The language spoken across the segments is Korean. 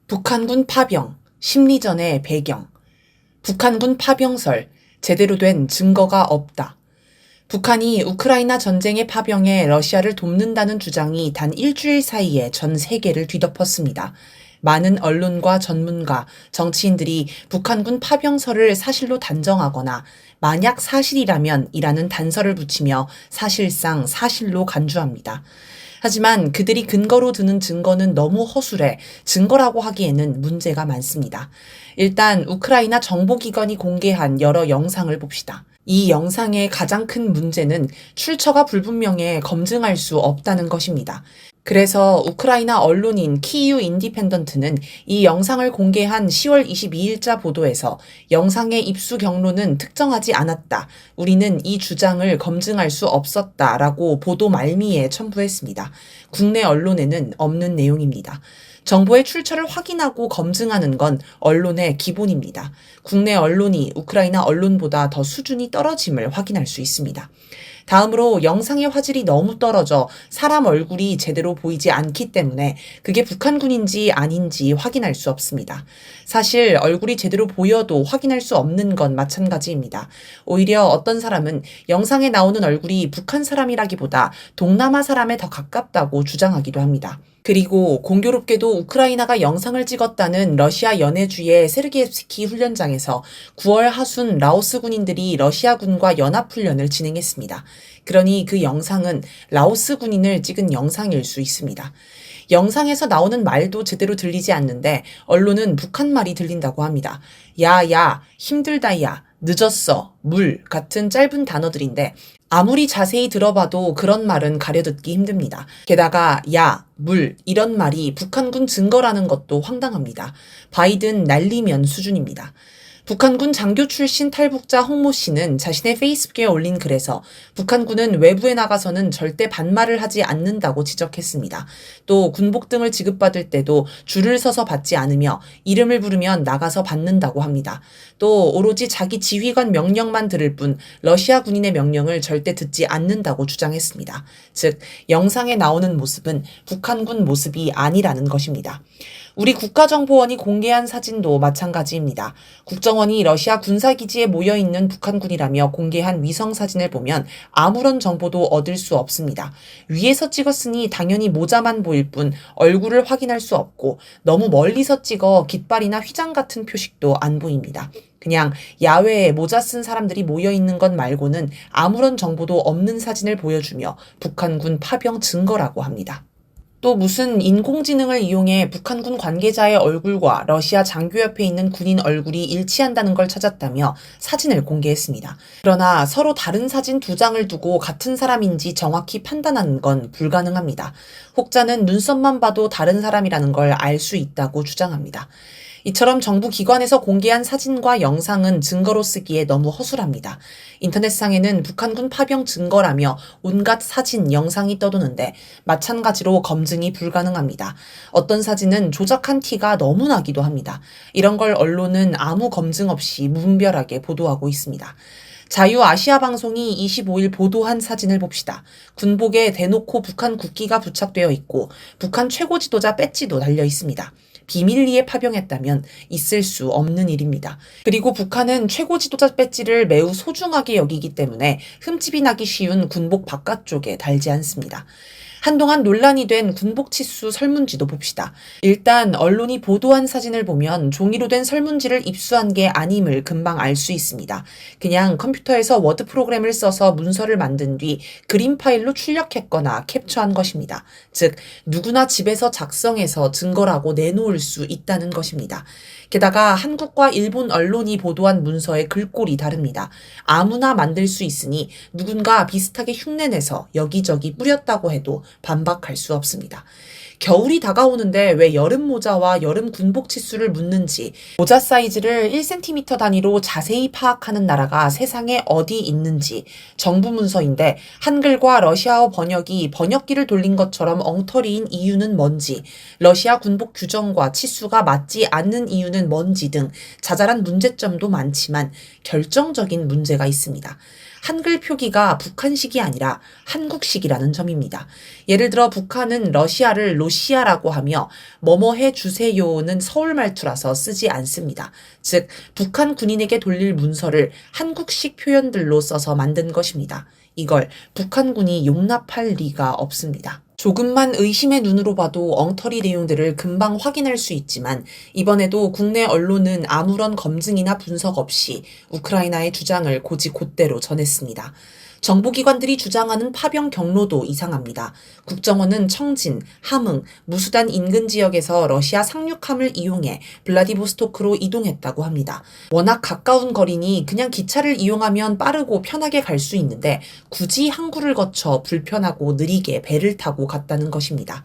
북한군 파병, 심리전의 배경. 북한군 파병설, 제대로 된 증거가 없다. 북한이 우크라이나 전쟁의 파병에 러시아를 돕는다는 주장이 단 일주일 사이에 전 세계를 뒤덮었습니다. 많은 언론과 전문가, 정치인들이 북한군 파병설을 사실로 단정하거나 만약 사실이라면 이라는 단서를 붙이며 사실상 사실로 간주합니다. 하지만 그들이 근거로 드는 증거는 너무 허술해 증거라고 하기에는 문제가 많습니다. 일단 우크라이나 정보기관이 공개한 여러 영상을 봅시다. 이 영상의 가장 큰 문제는 출처가 불분명해 검증할 수 없다는 것입니다. 그래서 우크라이나 언론인 키이우 인디펜던트는 이 영상을 공개한 10월 22일자 보도에서 영상의 입수 경로는 특정하지 않았다. 우리는 이 주장을 검증할 수 없었다라고 보도 말미에 첨부했습니다. 국내 언론에는 없는 내용입니다. 정보의 출처를 확인하고 검증하는 건 언론의 기본입니다. 국내 언론이 우크라이나 언론보다 더 수준이 떨어짐을 확인할 수 있습니다. 다음으로 영상의 화질이 너무 떨어져 사람 얼굴이 제대로 보이지 않기 때문에 그게 북한군인지 아닌지 확인할 수 없습니다. 사실 얼굴이 제대로 보여도 확인할 수 없는 건 마찬가지입니다. 오히려 어떤 사람은 영상에 나오는 얼굴이 북한 사람이라기보다 동남아 사람에 더 가깝다고 주장하기도 합니다. 그리고 공교롭게도 우크라이나가 영상을 찍었다는 러시아 연해주의 세르게ев스키 훈련장에서 9월 하순 라오스 군인들이 러시아군과 연합훈련을 진행했습니다. 그러니 그 영상은 라오스 군인을 찍은 영상일 수 있습니다. 영상에서 나오는 말도 제대로 들리지 않는데 언론은 북한 말이 들린다고 합니다. 야, 힘들다야, 늦었어, 물 같은 짧은 단어들인데 아무리 자세히 들어봐도 그런 말은 가려듣기 힘듭니다. 게다가 야, 물 이런 말이 북한군 증거라는 것도 황당합니다. 바이든 날리면 수준입니다. 북한군 장교 출신 탈북자 홍모 씨는 자신의 페이스북에 올린 글에서 북한군은 외부에 나가서는 절대 반말을 하지 않는다고 지적했습니다. 또 군복 등을 지급받을 때도 줄을 서서 받지 않으며 이름을 부르면 나가서 받는다고 합니다. 또 오로지 자기 지휘관 명령만 들을 뿐 러시아 군인의 명령을 절대 듣지 않는다고 주장했습니다. 즉 영상에 나오는 모습은 북한군 모습이 아니라는 것입니다. 우리 국가정보원이 공개한 사진도 마찬가지입니다. 국정원이 러시아 군사기지에 모여있는 북한군이라며 공개한 위성사진을 보면 아무런 정보도 얻을 수 없습니다. 위에서 찍었으니 당연히 모자만 보일 뿐 얼굴을 확인할 수 없고 너무 멀리서 찍어 깃발이나 휘장 같은 표식도 안 보입니다. 그냥 야외에 모자 쓴 사람들이 모여있는 것 말고는 아무런 정보도 없는 사진을 보여주며 북한군 파병 증거라고 합니다. 또 무슨 인공지능을 이용해 북한군 관계자의 얼굴과 러시아 장교 옆에 있는 군인 얼굴이 일치한다는 걸 찾았다며 사진을 공개했습니다. 그러나 서로 다른 사진 2장을 두고 같은 사람인지 정확히 판단하는 건 불가능합니다. 혹자는 눈썹만 봐도 다른 사람이라는 걸 알 수 있다고 주장합니다. 이처럼 정부 기관에서 공개한 사진과 영상은 증거로 쓰기에 너무 허술합니다. 인터넷상에는 북한군 파병 증거라며 온갖 사진, 영상이 떠도는데 마찬가지로 검증이 불가능합니다. 어떤 사진은 조작한 티가 너무 나기도 합니다. 이런 걸 언론은 아무 검증 없이 무분별하게 보도하고 있습니다. 자유아시아방송이 25일 보도한 사진을 봅시다. 군복에 대놓고 북한 국기가 부착되어 있고 북한 최고 지도자 배지도 달려 있습니다. 비밀리에 파병했다면 있을 수 없는 일입니다. 그리고 북한은 최고 지도자 배지를 매우 소중하게 여기기 때문에 흠집이 나기 쉬운 군복 바깥쪽에 달지 않습니다. 한동안 논란이 된 군복 치수 설문지도 봅시다. 일단 언론이 보도한 사진을 보면 종이로 된 설문지를 입수한 게 아님을 금방 알 수 있습니다. 그냥 컴퓨터에서 워드 프로그램을 써서 문서를 만든 뒤 그림 파일로 출력했거나 캡처한 것입니다. 즉 누구나 집에서 작성해서 증거라고 내놓을 수 있다는 것입니다. 게다가 한국과 일본 언론이 보도한 문서의 글꼴이 다릅니다. 아무나 만들 수 있으니 누군가 비슷하게 흉내내서 여기저기 뿌렸다고 해도 반박할 수 없습니다. 겨울이 다가오는데 왜 여름 모자와 여름 군복 치수를 묻는지, 모자 사이즈를 1cm 단위로 자세히 파악하는 나라가 세상에 어디 있는지, 정부 문서인데 한글과 러시아어 번역이 번역기를 돌린 것처럼 엉터리인 이유는 뭔지, 러시아 군복 규정과 치수가 맞지 않는 이유는 뭔지 등 자잘한 문제점도 많지만 결정적인 문제가 있습니다. 한글 표기가 북한식이 아니라 한국식이라는 점입니다. 예를 들어 북한은 러시아를 로시아라고 하며 뭐뭐 해 주세요는 서울 말투라서 쓰지 않습니다. 즉 북한 군인에게 돌릴 문서를 한국식 표현들로 써서 만든 것입니다. 이걸 북한군이 용납할 리가 없습니다. 조금만 의심의 눈으로 봐도 엉터리 내용들을 금방 확인할 수 있지만 이번에도 국내 언론은 아무런 검증이나 분석 없이 우크라이나의 주장을 곧이곧대로 전했습니다. 정보기관들이 주장하는 파병 경로도 이상합니다. 국정원은 청진, 함흥, 무수단 인근 지역에서 러시아 상륙함을 이용해 블라디보스토크로 이동했다고 합니다. 워낙 가까운 거리니 그냥 기차를 이용하면 빠르고 편하게 갈 수 있는데 굳이 항구를 거쳐 불편하고 느리게 배를 타고 갔다는 것입니다.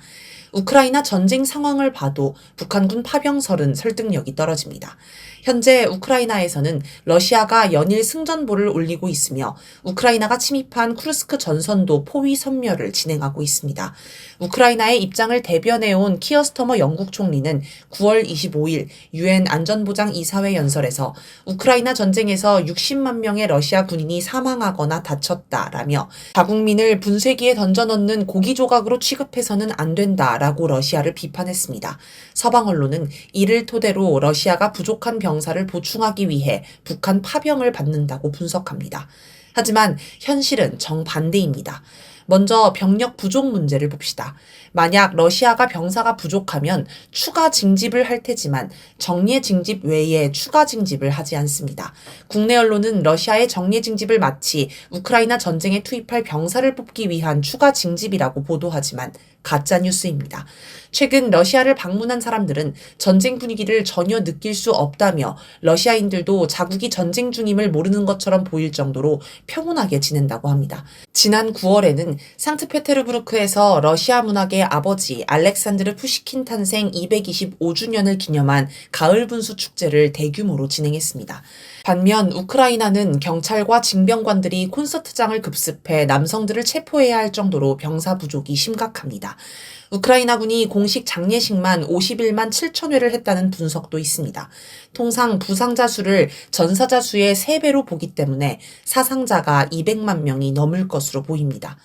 우크라이나 전쟁 상황을 봐도 북한군 파병설은 설득력이 떨어집니다. 현재 우크라이나에서는 러시아가 연일 승전보를 올리고 있으며 우크라이나가 침입한 쿠르스크 전선도 포위 섬멸을 진행하고 있습니다. 우크라이나의 입장을 대변해온 키어스터머 영국 총리는 9월 25일 유엔 안전보장이사회 연설에서 우크라이나 전쟁에서 60만 명의 러시아 군인이 사망하거나 다쳤다라며 자국민을 분쇄기에 던져넣는 고기 조각으로 취급해서는 안 된다라고 러시아를 비판했습니다. 서방 언론은 이를 토대로 러시아가 부족한 병사를 보충하기 위해 북한 파병을 받는다고 분석합니다. 하지만 현실은 정반대입니다. 먼저 병력 부족 문제를 봅시다. 만약 러시아가 병사가 부족하면 추가 징집을 할 테지만 정예 징집 외에 추가 징집을 하지 않습니다. 국내 언론은 러시아의 정예 징집을 마치 우크라이나 전쟁에 투입할 병사를 뽑기 위한 추가 징집이라고 보도하지만 가짜뉴스입니다. 최근 러시아를 방문한 사람들은 전쟁 분위기를 전혀 느낄 수 없다며 러시아인들도 자국이 전쟁 중임을 모르는 것처럼 보일 정도로 평온하게 지낸다고 합니다. 지난 9월에는 상트페테르부르크에서 러시아 문학의 아버지 알렉산드르 푸시킨 탄생 225주년을 기념한 가을 분수 축제를 대규모로 진행했습니다. 반면 우크라이나는 경찰과 징병관들이 콘서트장을 급습해 남성들을 체포해야 할 정도로 병사 부족이 심각합니다. 우크라이나군이 공식 장례식만 51만 7천 회를 했다는 분석도 있습니다. 통상 부상자 수를 전사자 수의 3배로 보기 때문에 사상자가 200만 명이 넘을 것으로 보입니다.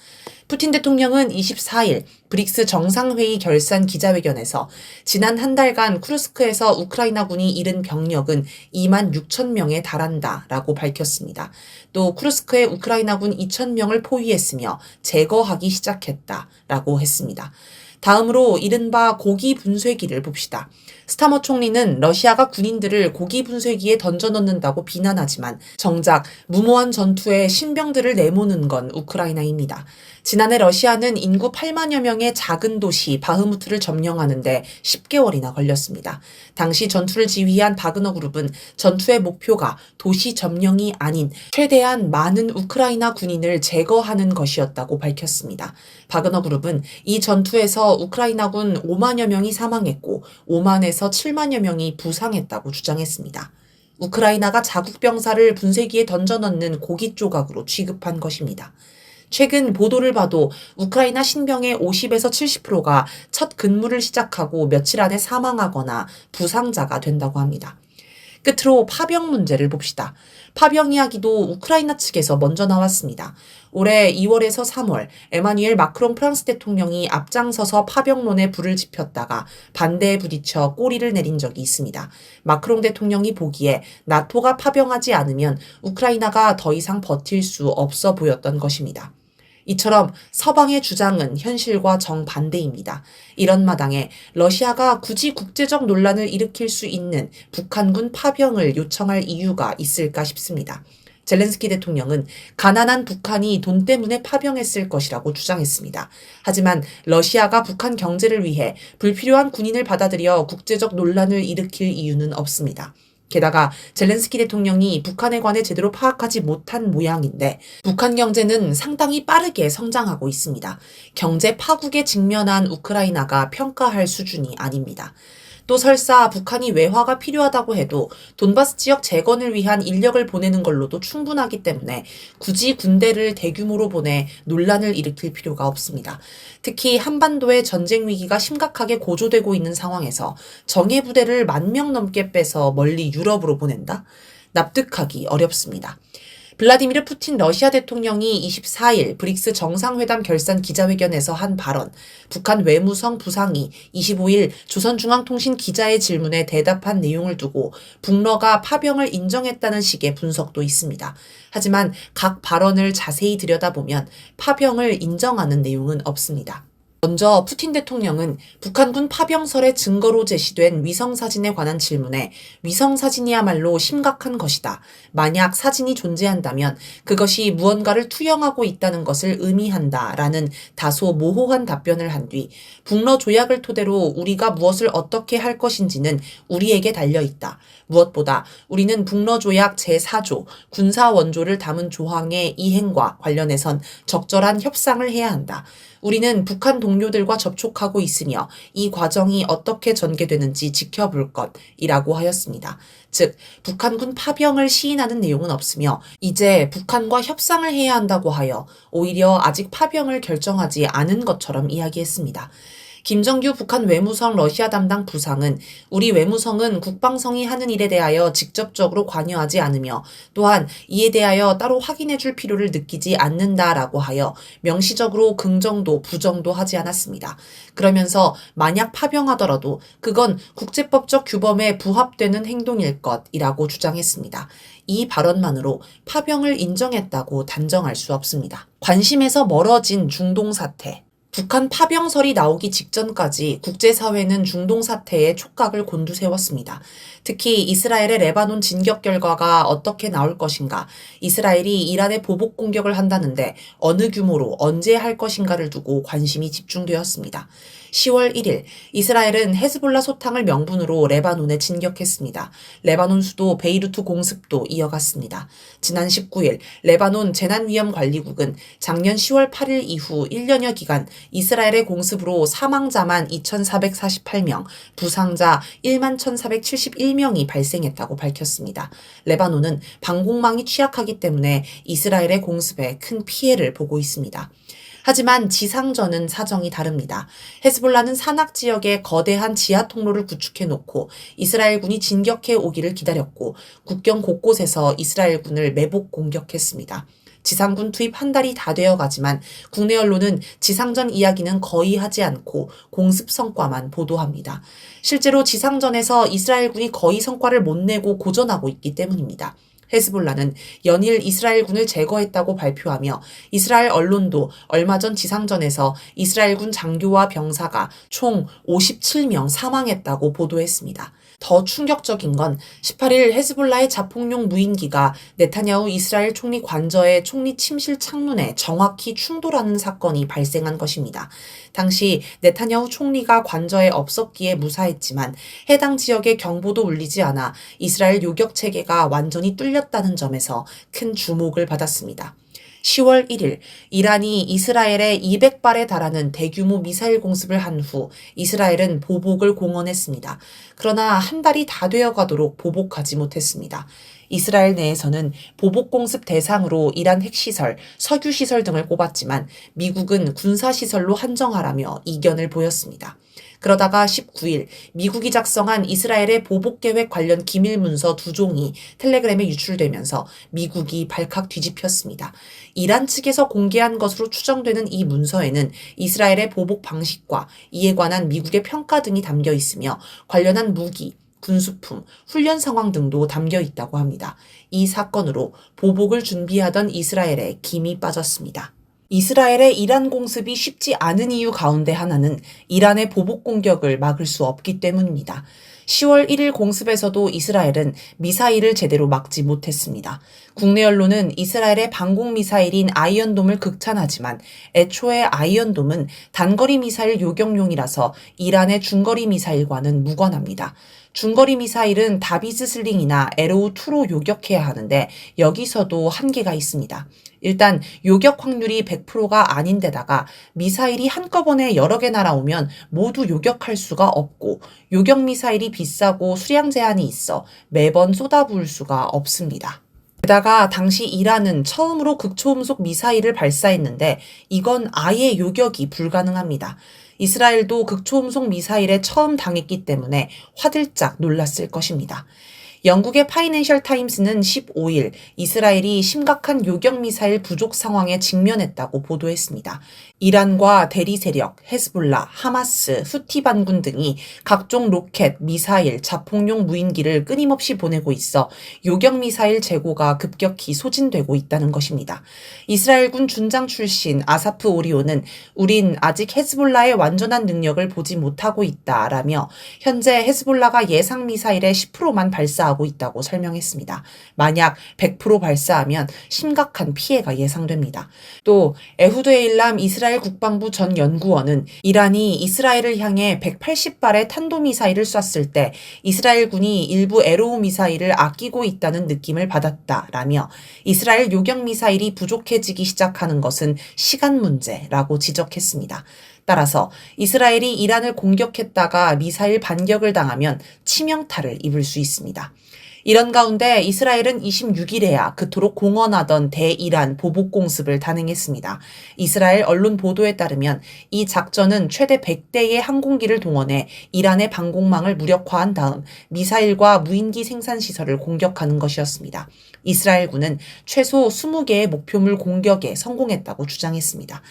푸틴 대통령은 24일 브릭스 정상회의 결산 기자회견에서 지난 한 달간 쿠르스크에서 우크라이나군이 잃은 병력은 2만 6천 명에 달한다라고 밝혔습니다. 또 쿠르스크에 우크라이나군 2천 명을 포위했으며 제거하기 시작했다라고 했습니다. 다음으로 이른바 고기 분쇄기를 봅시다. 스타머 총리는 러시아가 군인들을 고기 분쇄기에 던져넣는다고 비난하지만 정작 무모한 전투에 신병들을 내모는 건 우크라이나입니다. 지난해 러시아는 인구 8만여 명의 작은 도시 바흐무트를 점령하는데 10개월이나 걸렸습니다. 당시 전투를 지휘한 바그너 그룹은 전투의 목표가 도시 점령이 아닌 최대한 많은 우크라이나 군인을 제거하는 것이었다고 밝혔습니다. 바그너 그룹은 이 전투에서 우크라이나군 5만여 명이 사망했고 5만에서 7만여 명이 부상했다고 주장했습니다. 우크라이나가 자국 병사를 분쇄기에 던져넣는 고기 조각으로 취급한 것입니다. 최근 보도를 봐도 우크라이나 신병의 50에서 70%가 첫 근무를 시작하고 며칠 안에 사망하거나 부상자가 된다고 합니다. 끝으로 파병 문제를 봅시다. 파병 이야기도 우크라이나 측에서 먼저 나왔습니다. 올해 2월에서 3월 에마뉘엘 마크롱 프랑스 대통령이 앞장서서 파병론에 불을 지폈다가 반대에 부딪혀 꼬리를 내린 적이 있습니다. 마크롱 대통령이 보기에 나토가 파병하지 않으면 우크라이나가 더 이상 버틸 수 없어 보였던 것입니다. 이처럼 서방의 주장은 현실과 정반대입니다. 이런 마당에 러시아가 굳이 국제적 논란을 일으킬 수 있는 북한군 파병을 요청할 이유가 있을까 싶습니다. 젤렌스키 대통령은 가난한 북한이 돈 때문에 파병했을 것이라고 주장했습니다. 하지만 러시아가 북한 경제를 위해 불필요한 군인을 받아들여 국제적 논란을 일으킬 이유는 없습니다. 게다가 젤렌스키 대통령이 북한에 관해 제대로 파악하지 못한 모양인데 북한 경제는 상당히 빠르게 성장하고 있습니다. 경제 파국에 직면한 우크라이나가 평가할 수준이 아닙니다. 또 설사 북한이 외화가 필요하다고 해도 돈바스 지역 재건을 위한 인력을 보내는 걸로도 충분하기 때문에 굳이 군대를 대규모로 보내 논란을 일으킬 필요가 없습니다. 특히 한반도의 전쟁 위기가 심각하게 고조되고 있는 상황에서 정예 부대를 10,000명 넘게 빼서 멀리 유럽으로 보낸다? 납득하기 어렵습니다. 블라디미르 푸틴 러시아 대통령이 24일 브릭스 정상회담 결산 기자회견에서 한 발언, 북한 외무성 부상이 25일 조선중앙통신 기자의 질문에 대답한 내용을 두고 북러가 파병을 인정했다는 식의 분석도 있습니다. 하지만 각 발언을 자세히 들여다보면 파병을 인정하는 내용은 없습니다. 먼저 푸틴 대통령은 북한군 파병설의 증거로 제시된 위성사진에 관한 질문에 위성사진이야말로 심각한 것이다. 만약 사진이 존재한다면 그것이 무언가를 투영하고 있다는 것을 의미한다. 라는 다소 모호한 답변을 한 뒤 북러 조약을 토대로 우리가 무엇을 어떻게 할 것인지는 우리에게 달려있다. 무엇보다 우리는 북러 조약 제4조 군사원조를 담은 조항의 이행과 관련해선 적절한 협상을 해야 한다. 우리는 북한 동료들과 접촉하고 있으며 이 과정이 어떻게 전개되는지 지켜볼 것이라고 하였습니다. 즉, 북한군 파병을 시인하는 내용은 없으며 이제 북한과 협상을 해야 한다고 하여 오히려 아직 파병을 결정하지 않은 것처럼 이야기했습니다. 김정규 북한 외무성 러시아 담당 부상은 우리 외무성은 국방성이 하는 일에 대하여 직접적으로 관여하지 않으며 또한 이에 대하여 따로 확인해 줄 필요를 느끼지 않는다라고 하여 명시적으로 긍정도 부정도 하지 않았습니다. 그러면서 만약 파병하더라도 그건 국제법적 규범에 부합되는 행동일 것이라고 주장했습니다. 이 발언만으로 파병을 인정했다고 단정할 수 없습니다. 관심에서 멀어진 중동 사태. 북한 파병설이 나오기 직전까지 국제사회는 중동 사태에 촉각을 곤두세웠습니다. 특히 이스라엘의 레바논 진격 결과가 어떻게 나올 것인가, 이스라엘이 이란에 보복 공격을 한다는데 어느 규모로 언제 할 것인가를 두고 관심이 집중되었습니다. 10월 1일 이스라엘은 헤즈볼라 소탕을 명분으로 레바논에 진격했습니다. 레바논 수도 베이루트 공습도 이어갔습니다. 지난 19일 레바논 재난위험관리국은 작년 10월 8일 이후 1년여 기간 이스라엘의 공습으로 사망자만 2,448명, 부상자 1만 1,471명이 발생했다고 밝혔습니다. 레바논은 방공망이 취약하기 때문에 이스라엘의 공습에 큰 피해를 보고 있습니다. 하지만 지상전은 사정이 다릅니다. 헤즈볼라는 산악 지역에 거대한 지하 통로를 구축해놓고 이스라엘군이 진격해 오기를 기다렸고 국경 곳곳에서 이스라엘군을 매복 공격했습니다. 지상군 투입 한 달이 다 되어가지만 국내 언론은 지상전 이야기는 거의 하지 않고 공습 성과만 보도합니다. 실제로 지상전에서 이스라엘군이 거의 성과를 못 내고 고전하고 있기 때문입니다. 헤즈볼라는 연일 이스라엘군을 제거했다고 발표하며 이스라엘 언론도 얼마 전 지상전에서 이스라엘군 장교와 병사가 총 57명 사망했다고 보도했습니다. 더 충격적인 건 18일 헤즈볼라의 자폭용 무인기가 네타냐후 이스라엘 총리 관저의 총리 침실 창문에 정확히 충돌하는 사건이 발생한 것입니다. 당시 네타냐후 총리가 관저에 없었기에 무사했지만 해당 지역에 경보도 울리지 않아 이스라엘 요격 체계가 완전히 뚫렸다는 점에서 큰 주목을 받았습니다. 10월 1일 이란이 이스라엘에 200발에 달하는 대규모 미사일 공습을 한 후 이스라엘은 보복을 공언했습니다. 그러나 한 달이 다 되어가도록 보복하지 못했습니다. 이스라엘 내에서는 보복 공습 대상으로 이란 핵시설, 석유시설 등을 꼽았지만 미국은 군사시설로 한정하라며 이견을 보였습니다. 그러다가 19일 미국이 작성한 이스라엘의 보복 계획 관련 기밀 문서 2종이 텔레그램에 유출되면서 미국이 발칵 뒤집혔습니다. 이란 측에서 공개한 것으로 추정되는 이 문서에는 이스라엘의 보복 방식과 이에 관한 미국의 평가 등이 담겨 있으며 관련한 무기, 군수품, 훈련 상황 등도 담겨 있다고 합니다. 이 사건으로 보복을 준비하던 이스라엘에 김이 빠졌습니다. 이스라엘의 이란 공습이 쉽지 않은 이유 가운데 하나는 이란의 보복 공격을 막을 수 없기 때문입니다. 10월 1일 공습에서도 이스라엘은 미사일을 제대로 막지 못했습니다. 국내 언론은 이스라엘의 방공 미사일인 아이언돔을 극찬하지만 애초에 아이언돔은 단거리 미사일 요격용이라서 이란의 중거리 미사일과는 무관합니다. 중거리 미사일은 다비즈 슬링이나 에로우2로 요격해야 하는데 여기서도 한계가 있습니다. 일단 요격 확률이 100%가 아닌데다가 미사일이 한꺼번에 여러 개 날아오면 모두 요격할 수가 없고 요격 미사일이 비싸고 수량 제한이 있어 매번 쏟아부을 수가 없습니다. 게다가 당시 이란은 처음으로 극초음속 미사일을 발사했는데 이건 아예 요격이 불가능합니다. 이스라엘도 극초음속 미사일에 처음 당했기 때문에 화들짝 놀랐을 것입니다. 영국의 파이낸셜 타임스는 15일 이스라엘이 심각한 요격미사일 부족 상황에 직면했다고 보도했습니다. 이란과 대리 세력, 헤즈볼라, 하마스, 후티 반군 등이 각종 로켓, 미사일, 자폭용 무인기를 끊임없이 보내고 있어 요격미사일 재고가 급격히 소진되고 있다는 것입니다. 이스라엘군 준장 출신 아사프 오리오는 우린 아직 헤즈볼라의 완전한 능력을 보지 못하고 있다라며 현재 헤즈볼라가 예상 미사일의 10%만 발사하고 있다고 설명했습니다. 만약 100% 발사하면 심각한 피해가 예상됩니다. 또 에후드 에일람 이스라엘 국방부 전 연구원은 이란이 이스라엘을 향해 180발의 탄도미사일을 쐈을 때 이스라엘군이 일부 에로우 미사일을 아끼고 있다는 느낌을 받았다라며 이스라엘 요격미사일이 부족해지기 시작하는 것은 시간 문제라고 지적했습니다. 따라서 이스라엘이 이란을 공격했다가 미사일 반격을 당하면 치명타를 입을 수 있습니다. 이런 가운데 이스라엘은 26일에야 그토록 공언하던 대이란 보복 공습을 단행했습니다. 이스라엘 언론 보도에 따르면 이 작전은 최대 100대의 항공기를 동원해 이란의 방공망을 무력화한 다음 미사일과 무인기 생산 시설을 공격하는 것이었습니다. 이스라엘군은 최소 20개의 목표물 공격에 성공했다고 주장했습니다.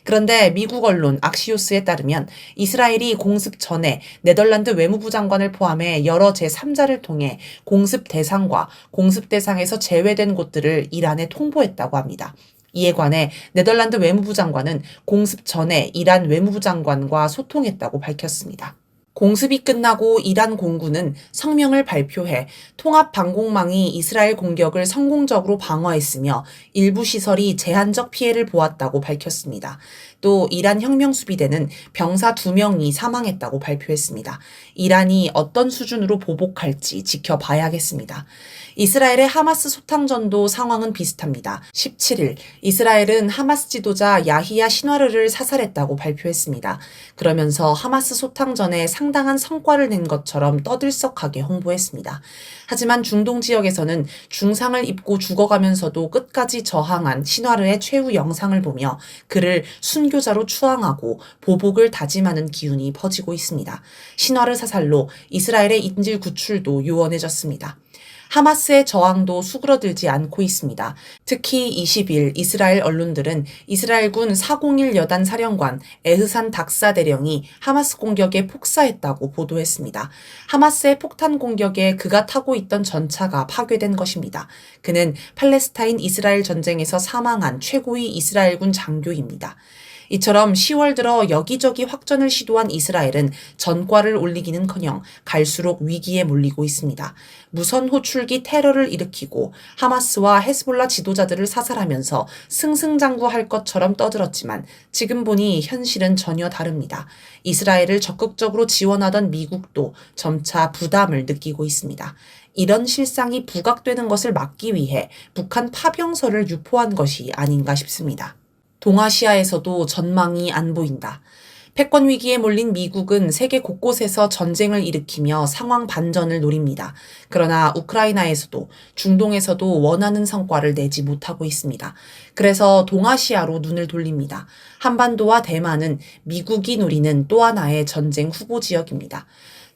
그런데 미국 언론 악시오스에 따르면 이스라엘이 공습 전에 네덜란드 외무부 장관을 포함해 여러 제3자를 통해 공습 대상과 공습 대상에서 제외된 곳들을 이란에 통보했다고 합니다. 이에 관해 네덜란드 외무부 장관은 공습 전에 이란 외무부 장관과 소통했다고 밝혔습니다. 공습이 끝나고 이란 공군은 성명을 발표해 통합 방공망이 이스라엘 공격을 성공적으로 방어했으며 일부 시설이 제한적 피해를 보았다고 밝혔습니다. 또 이란 혁명수비대는 병사 2명이 사망했다고 발표했습니다. 이란이 어떤 수준으로 보복할지 지켜봐야겠습니다. 이스라엘의 하마스 소탕전도 상황은 비슷합니다. 17일 이스라엘은 하마스 지도자 야히야 시나르를 사살했다고 발표했습니다. 그러면서 하마스 소탕전에 상당한 성과를 낸 것처럼 떠들썩하게 홍보했습니다. 하지만 중동 지역에서는 중상을 입고 죽어가면서도 끝까지 저항한 시나르의 최후 영상을 보며 그를 순교자로 추앙하고 보복을 다짐하는 기운이 퍼지고 있습니다. 시나르 사살로 이스라엘의 인질 구출도 요원해졌습니다. 하마스의 저항도 수그러들지 않고 있습니다. 특히 20일 이스라엘 언론들은 이스라엘군 401 여단 사령관 에흐산 닥사 대령이 하마스 공격에 폭사했다고 보도했습니다. 하마스의 폭탄 공격에 그가 타고 있던 전차가 파괴된 것입니다. 그는 팔레스타인 이스라엘 전쟁에서 사망한 최고위 이스라엘군 장교입니다. 이처럼 10월 들어 여기저기 확전을 시도한 이스라엘은 전과를 올리기는커녕 갈수록 위기에 몰리고 있습니다. 무선 호출기 테러를 일으키고 하마스와 헤즈볼라 지도자들을 사살하면서 승승장구할 것처럼 떠들었지만 지금 보니 현실은 전혀 다릅니다. 이스라엘을 적극적으로 지원하던 미국도 점차 부담을 느끼고 있습니다. 이런 실상이 부각되는 것을 막기 위해 북한 파병설을 유포한 것이 아닌가 싶습니다. 동아시아에서도 전망이 안 보인다. 패권 위기에 몰린 미국은 세계 곳곳에서 전쟁을 일으키며 상황 반전을 노립니다. 그러나 우크라이나에서도 중동에서도 원하는 성과를 내지 못하고 있습니다. 그래서 동아시아로 눈을 돌립니다. 한반도와 대만은 미국이 노리는 또 하나의 전쟁 후보 지역입니다.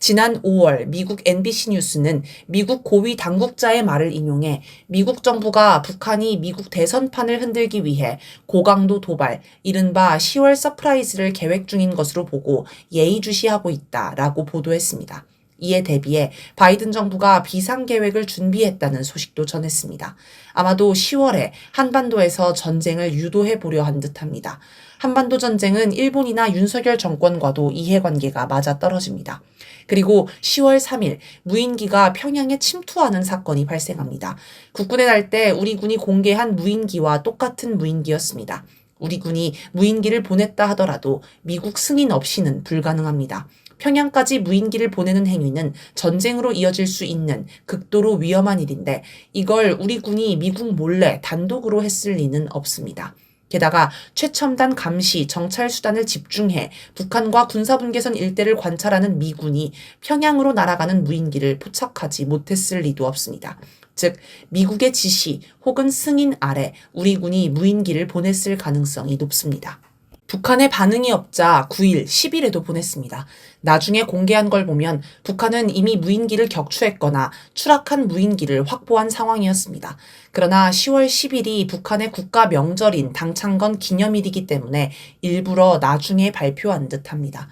지난 5월 미국 NBC 뉴스는 미국 고위 당국자의 말을 인용해 미국 정부가 북한이 미국 대선판을 흔들기 위해 고강도 도발, 이른바 10월 서프라이즈를 계획 중인 것으로 보고 예의주시하고 있다라고 보도했습니다. 이에 대비해 바이든 정부가 비상계획을 준비했다는 소식도 전했습니다. 아마도 10월에 한반도에서 전쟁을 유도해 보려 한 듯합니다. 한반도 전쟁은 일본이나 윤석열 정권과도 이해관계가 맞아떨어집니다. 그리고 10월 3일 무인기가 평양에 침투하는 사건이 발생합니다. 국군에 날 때 우리 군이 공개한 무인기와 똑같은 무인기였습니다. 우리 군이 무인기를 보냈다 하더라도 미국 승인 없이는 불가능합니다. 평양까지 무인기를 보내는 행위는 전쟁으로 이어질 수 있는 극도로 위험한 일인데 이걸 우리 군이 미국 몰래 단독으로 했을 리는 없습니다. 게다가 최첨단 감시, 정찰 수단을 집중해 북한과 군사분계선 일대를 관찰하는 미군이 평양으로 날아가는 무인기를 포착하지 못했을 리도 없습니다. 즉 미국의 지시 혹은 승인 아래 우리 군이 무인기를 보냈을 가능성이 높습니다. 북한의 반응이 없자 9일, 10일에도 보냈습니다. 나중에 공개한 걸 보면 북한은 이미 무인기를 격추했거나 추락한 무인기를 확보한 상황이었습니다. 그러나 10월 10일이 북한의 국가 명절인 당창건 기념일이기 때문에 일부러 나중에 발표한 듯합니다.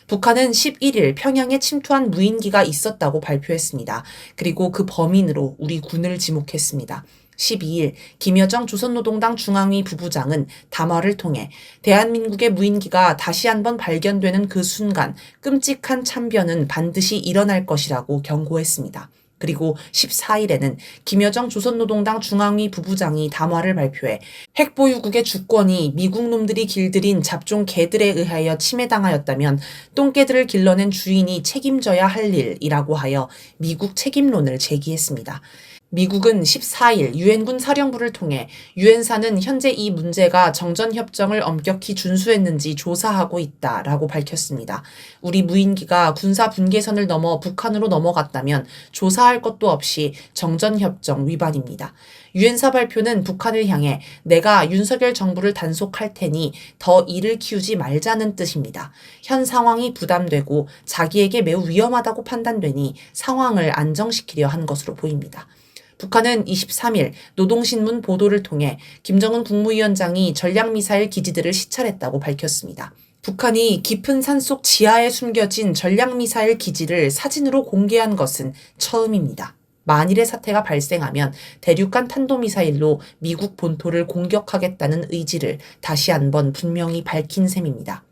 북한은 11일 평양에 침투한 무인기가 있었다고 발표했습니다. 그리고 그 범인으로 우리 군을 지목했습니다. 12일 김여정 조선노동당 중앙위 부부장은 담화를 통해 대한민국의 무인기가 다시 한번 발견되는 그 순간 끔찍한 참변은 반드시 일어날 것이라고 경고했습니다. 그리고 14일에는 김여정 조선노동당 중앙위 부부장이 담화를 발표해 핵보유국의 주권이 미국 놈들이 길들인 잡종 개들에 의하여 침해당하였다면 똥개들을 길러낸 주인이 책임져야 할 일이라고 하여 미국 책임론을 제기했습니다. 미국은 14일 유엔군 사령부를 통해 유엔사는 현재 이 문제가 정전협정을 엄격히 준수했는지 조사하고 있다라고 밝혔습니다. 우리 무인기가 군사 분계선을 넘어 북한으로 넘어갔다면 조사할 것도 없이 정전협정 위반입니다. 유엔사 발표는 북한을 향해 내가 윤석열 정부를 단속할 테니 더 일을 키우지 말자는 뜻입니다. 현 상황이 부담되고 자기에게 매우 위험하다고 판단되니 상황을 안정시키려 한 것으로 보입니다. 북한은 23일 노동신문 보도를 통해 김정은 국무위원장이 전략미사일 기지들을 시찰했다고 밝혔습니다. 북한이 깊은 산속 지하에 숨겨진 전략미사일 기지를 사진으로 공개한 것은 처음입니다. 만일의 사태가 발생하면 대륙간 탄도미사일로 미국 본토를 공격하겠다는 의지를 다시 한번 분명히 밝힌 셈입니다.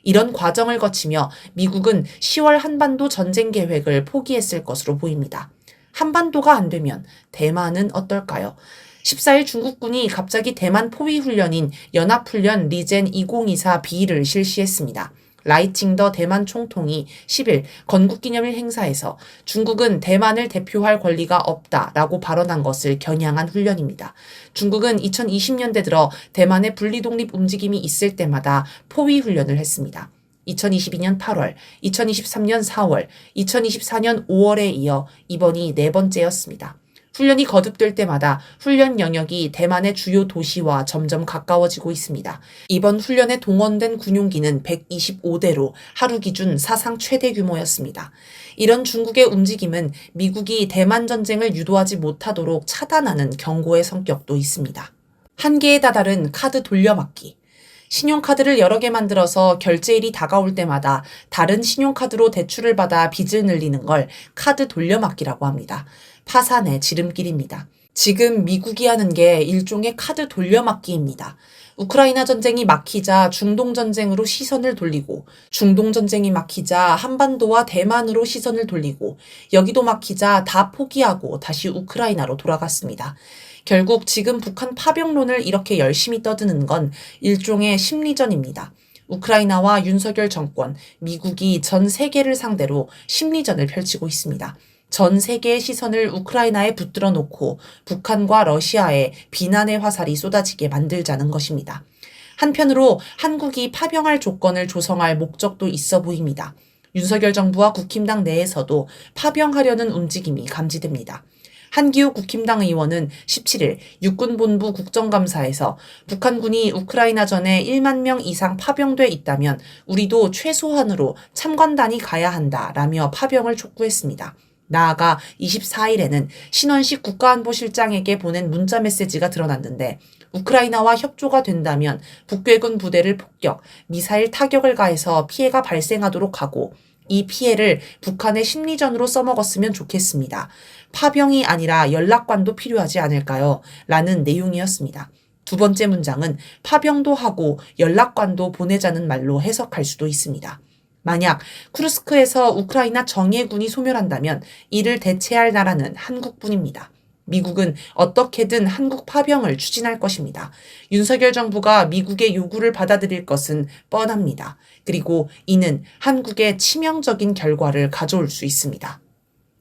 이런 과정을 거치며 미국은 10월 한반도 전쟁 계획을 포기했을 것으로 보입니다. 한반도가 안 되면 대만은 어떨까요? 14일 중국군이 갑자기 대만 포위훈련인 연합훈련 리젠 2024B를 실시했습니다. 라이칭더 대만 총통이 10일 건국기념일 행사에서 중국은 대만을 대표할 권리가 없다라고 발언한 것을 겨냥한 훈련입니다. 중국은 2020년대 들어 대만의 분리독립 움직임이 있을 때마다 포위훈련을 했습니다. 2022년 8월, 2023년 4월, 2024년 5월에 이어 이번이 네 번째였습니다. 훈련이 거듭될 때마다 훈련 영역이 대만의 주요 도시와 점점 가까워지고 있습니다. 이번 훈련에 동원된 군용기는 125대로 하루 기준 사상 최대 규모였습니다. 이런 중국의 움직임은 미국이 대만 전쟁을 유도하지 못하도록 차단하는 경고의 성격도 있습니다. 한계에 다다른 카드 돌려막기. 신용카드를 여러 개 만들어서 결제일이 다가올 때마다 다른 신용카드로 대출을 받아 빚을 늘리는 걸 카드 돌려막기라고 합니다. 파산의 지름길입니다. 지금 미국이 하는 게 일종의 카드 돌려막기입니다. 우크라이나 전쟁이 막히자 중동 전쟁으로 시선을 돌리고, 중동 전쟁이 막히자 한반도와 대만으로 시선을 돌리고, 여기도 막히자 다 포기하고 다시 우크라이나로 돌아갔습니다. 결국 지금 북한 파병론을 이렇게 열심히 떠드는 건 일종의 심리전입니다. 우크라이나와 윤석열 정권, 미국이 전 세계를 상대로 심리전을 펼치고 있습니다. 전 세계의 시선을 우크라이나에 붙들어 놓고 북한과 러시아에 비난의 화살이 쏟아지게 만들자는 것입니다. 한편으로 한국이 파병할 조건을 조성할 목적도 있어 보입니다. 윤석열 정부와 국힘당 내에서도 파병하려는 움직임이 감지됩니다. 한기호 국힘당 의원은 17일 육군본부 국정감사에서 북한군이 우크라이나전에 1만 명 이상 파병돼 있다면 우리도 최소한으로 참관단이 가야 한다라며 파병을 촉구했습니다. 나아가 24일에는 신원식 국가안보실장에게 보낸 문자 메시지가 드러났는데 우크라이나와 협조가 된다면 북괴군 부대를 폭격, 미사일 타격을 가해서 피해가 발생하도록 하고 이 피해를 북한의 심리전으로 써먹었으면 좋겠습니다. 파병이 아니라 연락관도 필요하지 않을까요? 라는 내용이었습니다. 두 번째 문장은 파병도 하고 연락관도 보내자는 말로 해석할 수도 있습니다. 만약 쿠르스크에서 우크라이나 정예군이 소멸한다면 이를 대체할 나라는 한국뿐입니다. 미국은 어떻게든 한국 파병을 추진할 것입니다. 윤석열 정부가 미국의 요구를 받아들일 것은 뻔합니다. 그리고 이는 한국에 치명적인 결과를 가져올 수 있습니다.